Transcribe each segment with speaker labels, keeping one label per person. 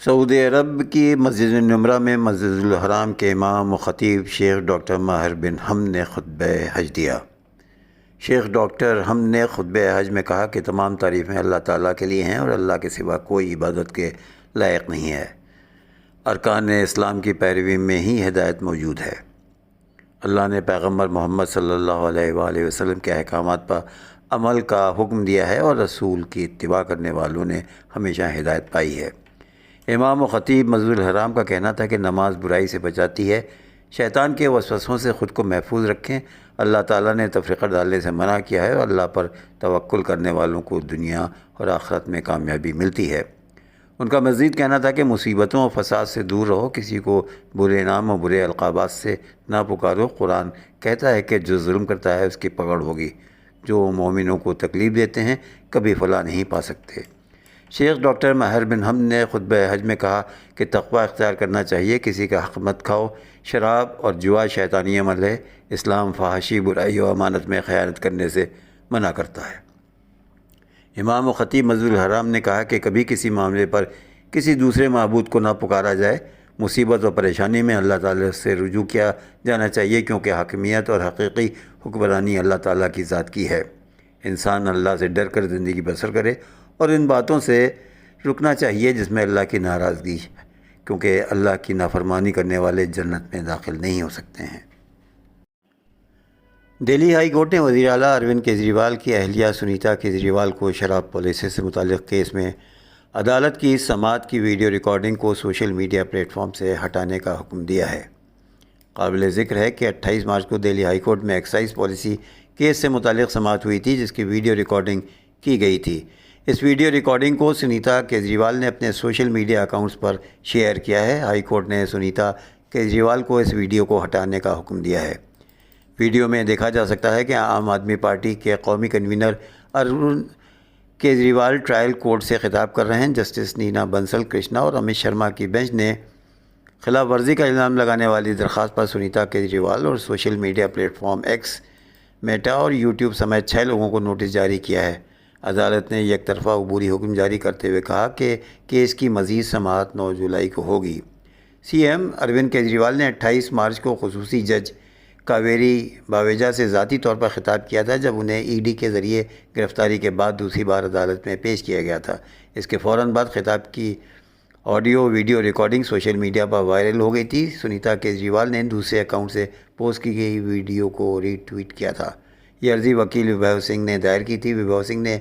Speaker 1: سعودی عرب کی مسجد نمرہ میں مسجد الحرام کے امام و خطیب شیخ ڈاکٹر ماہر بن ہم نے خطبہ حج دیا۔ شیخ ڈاکٹر ہم نے خطبہ حج میں کہا کہ تمام تعریفیں اللہ تعالیٰ کے لیے ہیں اور اللہ کے سوا کوئی عبادت کے لائق نہیں ہے۔ ارکان اسلام کی پیروی میں ہی ہدایت موجود ہے۔ اللہ نے پیغمبر محمد صلی اللہ علیہ وآلہ وسلم کے احکامات پر عمل کا حکم دیا ہے اور رسول کی اتباع کرنے والوں نے ہمیشہ ہدایت پائی ہے۔ امام و خطیب مسجد الحرام کا کہنا تھا کہ نماز برائی سے بچاتی ہے، شیطان کے وسوسوں سے خود کو محفوظ رکھیں۔ اللہ تعالیٰ نے تفریقہ ڈالنے سے منع کیا ہے اور اللہ پر توکل کرنے والوں کو دنیا اور آخرت میں کامیابی ملتی ہے۔ ان کا مزید کہنا تھا کہ مصیبتوں اور فساد سے دور رہو، کسی کو برے نام اور برے القابات سے نہ پکارو۔ قرآن کہتا ہے کہ جو ظلم کرتا ہے اس کی پکڑ ہوگی، جو مومنوں کو تکلیف دیتے ہیں کبھی فلاح نہیں پا سکتے۔ شیخ ڈاکٹر ماہر بن ہم نے خطبہ حج میں کہا کہ تقوی اختیار کرنا چاہیے، کسی کا حق مت کھاؤ۔ شراب اور جوا شیطانی عمل ہے۔ اسلام فحاشی، برائی و امانت میں خیانت کرنے سے منع کرتا ہے۔ امام و خطیب مسجد الحرام نے کہا کہ کبھی کسی معاملے پر کسی دوسرے معبود کو نہ پکارا جائے۔ مصیبت و پریشانی میں اللہ تعالیٰ سے رجوع کیا جانا چاہیے، کیونکہ حاکمیت اور حقیقی حکمرانی اللہ تعالیٰ کی ذات کی ہے۔ انسان اللہ سے ڈر کر زندگی بسر کرے اور ان باتوں سے رکنا چاہیے جس میں اللہ کی ناراضگی ہے، کیونکہ اللہ کی نافرمانی کرنے والے جنت میں داخل نہیں ہو سکتے ہیں۔ دہلی ہائی کورٹ نے وزیر اعلیٰ اروند کیجریوال کی اہلیہ سنیتا کیجریوال کو شراب پالیسی سے متعلق کیس میں عدالت کی سماعت کی ویڈیو ریکارڈنگ کو سوشل میڈیا پلیٹ فارم سے ہٹانے کا حکم دیا ہے۔ قابل ذکر ہے کہ 28 مارچ کو دہلی ہائی کورٹ میں ایکسائز پالیسی کیس سے متعلق سماعت ہوئی تھی، جس کی ویڈیو ریکارڈنگ کی گئی تھی۔ اس ویڈیو ریکارڈنگ کو سنیتا کیجریوال نے اپنے سوشل میڈیا اکاؤنٹس پر شیئر کیا ہے۔ ہائی کورٹ نے سنیتا کیجریوال کو اس ویڈیو کو ہٹانے کا حکم دیا ہے۔ ویڈیو میں دیکھا جا سکتا ہے کہ عام آدمی پارٹی کے قومی convener Arvind Kejriwal trial court سے خطاب کر رہے ہیں۔ جسٹس نینا بنسل کرشنا اور امت شرما کی بینچ نے خلاف ورزی کا الزام لگانے والی درخواست پر سنیتا کیجریوال اور social media plate form x, meta اور یوٹیوب سمیت 6 لوگوں کو نوٹس جاری کیا ہے۔ عدالت نے یک طرفہ عبوری حکم جاری کرتے ہوئے کہا کہ کیس کی مزید سماعت 9 جولائی کو ہوگی۔ سی ایم اروند کیجریوال نے 28 مارچ کو خصوصی جج کاویری باویجا سے ذاتی طور پر خطاب کیا تھا، جب انہیں ای ڈی کے ذریعے گرفتاری کے بعد دوسری بار عدالت میں پیش کیا گیا تھا۔ اس کے فوراً بعد خطاب کی audio video recording social media پر وائرل ہو گئی تھی۔ سنیتا کیجریوال نے دوسرے اکاؤنٹ سے پوسٹ کی گئی ویڈیو کو ری ٹویٹ کیا تھا۔ یہ عرضی وکیل وبھو سنگھ نے دائر کی تھی۔ وبھو سنگھ نے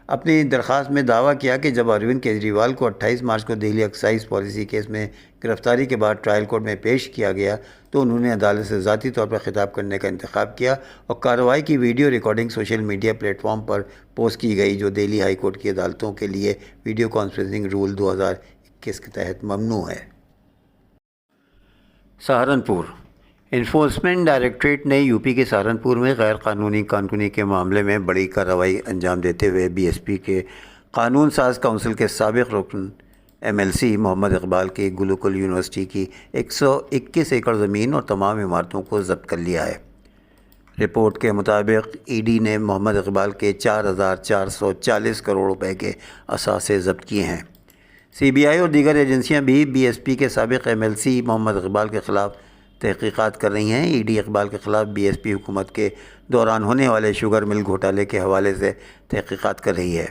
Speaker 1: اپنی درخواست میں دعویٰ کیا کہ جب اروند کیجریوال کو 28 مارچ کو دہلی ایکسائز پالیسی کیس میں گرفتاری کے بعد ٹرائل کورٹ میں پیش کیا گیا تو انہوں نے عدالت سے ذاتی طور پر خطاب کرنے کا انتخاب کیا اور کارروائی کی video recording social media platform پر پوسٹ کی گئی، جو دہلی ہائی کورٹ کی عدالتوں کے لیے ویڈیو کانفرنسنگ رول 2021 کے تحت ممنوع ہے۔ سہارنپور انفورسمنٹ ڈائریکٹوریٹ نے یو پی کے سہارنپور میں غیر قانونی کانکنی کے معاملے میں بڑی کارروائی انجام دیتے ہوئے بی ایس پی کے قانون ساز کونسل کے سابق رکن ایم ایل سی محمد اقبال کی گلوکل یونیورسٹی کی 121 ایکڑ زمین اور تمام عمارتوں کو ضبط کر لیا ہے۔ رپورٹ کے مطابق ای ڈی نے محمد اقبال کے 4,440 کروڑ روپے کے اثاثے ضبط کیے ہیں۔ سی بی آئی اور دیگر ایجنسیاں بھی بی ایس پی کے سابق ایم ایل سی محمد اقبال کے خلاف تحقیقات کر رہی ہیں۔ ای ڈی اقبال کے خلاف بی ایس پی حکومت کے دوران ہونے والے شوگر مل گھوٹالے کے حوالے سے تحقیقات کر رہی ہے۔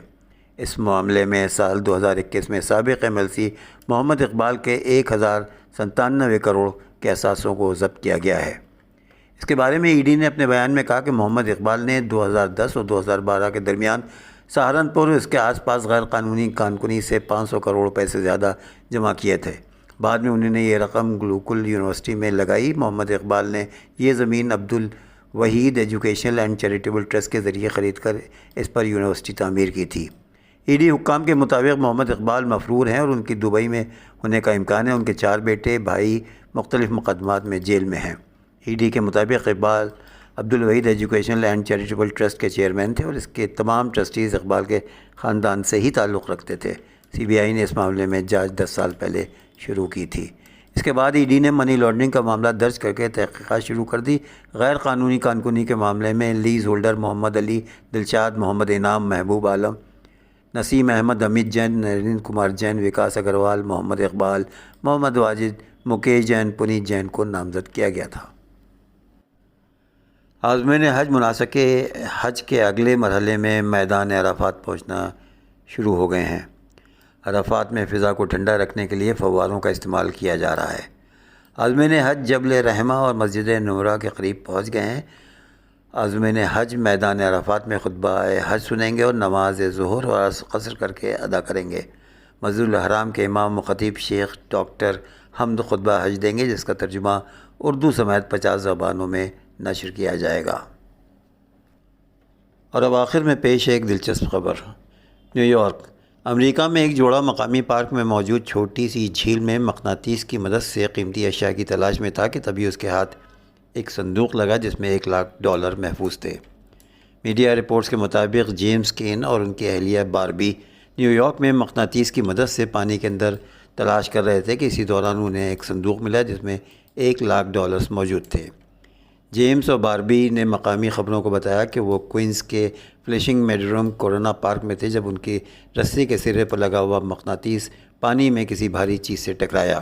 Speaker 1: اس معاملے میں سال 2021 میں سابق ایم ایل سی محمد اقبال کے 1,097 کروڑ کے اثاثوں کو ضبط کیا گیا ہے۔ اس کے بارے میں ای ڈی نے اپنے بیان میں کہا کہ محمد اقبال نے 2010 اور 2012 کے درمیان سہارنپور اور اس کے آس پاس غیر قانونی کانکنی سے 500 کروڑ روپے سے زیادہ جمع کیے تھے۔ بعد میں انہوں نے یہ رقم گلوکل یونیورسٹی میں لگائی۔ محمد اقبال نے یہ زمین Abdul Waheed educational and charitable trust کے ذریعے خرید کر اس پر یونیورسٹی تعمیر کی تھی۔ ای ڈی حکام کے مطابق محمد اقبال مفرور ہیں اور ان کی دبئی میں ہونے کا امکان ہے۔ ان کے 4 بیٹے بھائی مختلف مقدمات میں جیل میں ہیں۔ ای ڈی کے مطابق Iqbal Abdul Waheed educational and charitable trust کے چیئرمین تھے اور اس کے تمام ٹرسٹیز اقبال کے خاندان سے ہی تعلق رکھتے تھے۔ سی بی آئی نے اس معاملے میں جانچ 10 سال پہلے شروع کی تھی۔ اس کے بعد ای ڈی نے منی لانڈرنگ کا معاملہ درج کر کے تحقیقات شروع کر دی۔ غیر قانونی کانکنی کے معاملے میں لیز ہولڈر محمد علی دلشاد، محمد انعام، محبوب عالم، نسیم احمد، امیت جین، نریندر کمار جین، وکاس اگروال، محمد اقبال، محمد واجد، مکیش جین، پنیت جین کو نامزد کیا گیا تھا۔ عازمین حج مناسک حج کے اگلے مرحلے میں میدان عرفات پہنچنا شروع ہو گئے ہیں۔ عرفات میں فضا کو ٹھنڈا رکھنے کے لیے فواروں کا استعمال کیا جا رہا ہے۔ عازمین حج جبل رحمہ اور مسجد نورہ کے قریب پہنچ گئے ہیں۔ عازمین حج میدان عرفات میں خطبہ حج سنیں گے اور نماز ظہر اور قصر کر کے ادا کریں گے۔ مسجد الحرام کے امام و خطیب شیخ ڈاکٹر حمد خطبہ حج دیں گے، جس کا ترجمہ اردو سمیت 50 زبانوں میں نشر کیا جائے گا۔ اور اب آخر میں پیش ہے ایک دلچسپ خبر۔ نیو یارک، امریکہ میں ایک جوڑا مقامی پارک میں موجود چھوٹی سی جھیل میں مقناطیس کی مدد سے قیمتی اشیاء کی تلاش میں تھا کہ تبھی اس کے ہاتھ ایک صندوق لگا جس میں $1,00,000 محفوظ تھے۔ میڈیا رپورٹس کے مطابق جیمز کین اور ان کی اہلیہ باربی نیو یارک میں مقناطیس کی مدد سے پانی کے اندر تلاش کر رہے تھے کہ اسی دوران انہیں ایک صندوق ملا جس میں $1,00,000 موجود تھے۔ جیمز اور باربی نے مقامی خبروں کو بتایا کہ وہ کوئنز کے فلشنگ میڈروم کورونا پارک میں تھے جب ان کی رسی کے سرے پر لگا ہوا مقناطیس پانی میں کسی بھاری چیز سے ٹکرایا۔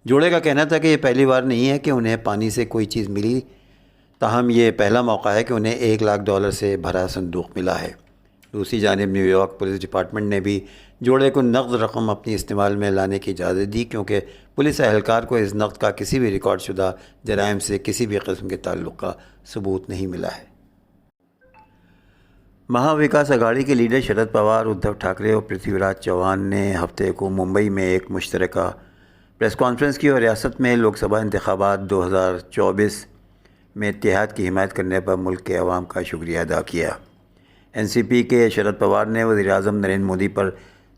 Speaker 1: جوڑے کا کہنا تھا کہ یہ پہلی بار نہیں ہے کہ انہیں پانی سے کوئی چیز ملی، تاہم یہ پہلا موقع ہے کہ انہیں $1,00,000 سے بھرا صندوق ملا ہے۔ دوسری جانب نیو یارک پولیس ڈپارٹمنٹ نے بھی جوڑے کو نقد رقم اپنی استعمال میں لانے کی اجازت دی، کیونکہ پولیس اہلکار کو اس نقد کا کسی بھی ریکارڈ شدہ جرائم سے کسی بھی قسم کے تعلق کا ثبوت نہیں ملا ہے۔ مہا وکاس اگاڑی کے لیڈر شرد پوار، ادھو ٹھاکرے اور پرتھوی راج چوہان نے ہفتے کو ممبئی میں ایک مشترکہ پریس کانفرنس کی اور ریاست میں لوک سبھا انتخابات 2024 میں اتحاد کی حمایت کرنے پر ملک کے عوام کا شکریہ ادا کیا۔ این سی پی کے شرد پوار نے وزیر اعظم نریندر مودی پر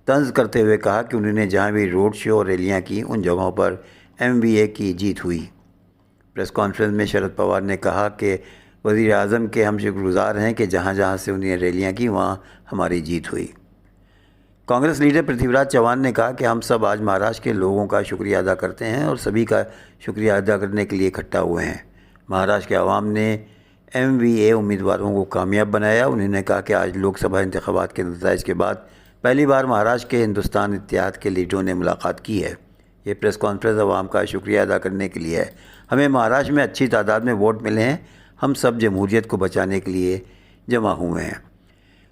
Speaker 1: طنز کرتے ہوئے کہا کہ انہوں نے جہاں بھی روڈ شو اور ریلیاں کی ان جگہوں پر ایم وی اے کی جیت ہوئی۔ پریس کانفرنس میں شرد پوار نے کہا کہ وزیر اعظم کے ہم شکر گزار ہیں کہ جہاں جہاں سے انہیں ریلیاں کی وہاں ہماری جیت ہوئی۔ کانگریس لیڈر پرتھوی راج چوہان نے کہا کہ ہم سب آج مہاراشٹر کے لوگوں کا شکریہ ادا کرتے ہیں اور سبھی کا شکریہ ادا کرنے کے لیے اکٹھا ہوئے ہیں۔ مہاراشٹر کے عوام نے ایم وی اے امیدواروں کو کامیاب بنایا۔ انہوں نے کہا کہ آج لوک سبھا انتخابات کے نتائج کے بعد پہلی بار مہاراشٹر کے ہندوستان اتحاد کے لیڈروں نے ملاقات کی ہے۔ یہ پریس کانفرنس عوام کا شکریہ ادا کرنے کے لیے ہے۔ ہمیں مہاراشٹر میں اچھی تعداد میں ووٹ ملے ہیں، ہم سب جمہوریت کو بچانے کے لیے جمع ہوئے ہیں۔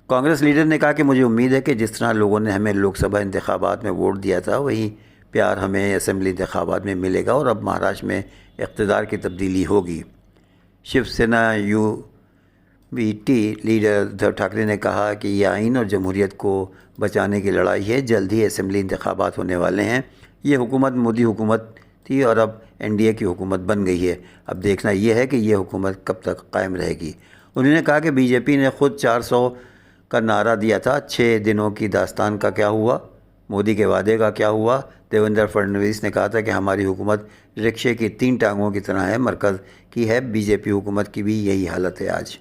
Speaker 1: کانگریس لیڈر نے کہا کہ مجھے امید ہے کہ جس طرح لوگوں نے ہمیں لوک سبھا انتخابات میں ووٹ دیا تھا وہی پیار ہمیں اسمبلی انتخابات میں ملے گا اور اب مہاراشٹر میں اقتدار کی تبدیلی ہوگی۔ Shiv Sena U B T leader Uddhav Thackeray نے کہا کہ یہ آئین اور جمہوریت کو بچانے کی لڑائی ہے۔ جلد ہی اسمبلی انتخابات ہونے والے ہیں۔ یہ حکومت مودی حکومت تھی اور اب این ڈی اے کی حکومت بن گئی ہے۔ اب دیکھنا یہ ہے کہ یہ حکومت کب تک قائم رہے گی۔ انہوں نے کہا کہ بی جے پی نے خود 400 کا نعرہ دیا تھا، 6 دنوں کی داستان کا کیا ہوا؟ مودی کے وعدے کا کیا ہوا؟ دیویندر فڈنویس نے کہا تھا کہ ہماری حکومت رکشے کی 3 ٹانگوں کی طرح ہے، مرکز کی ہے۔ بی جے پی حکومت کی بھی یہی حالت ہے آج۔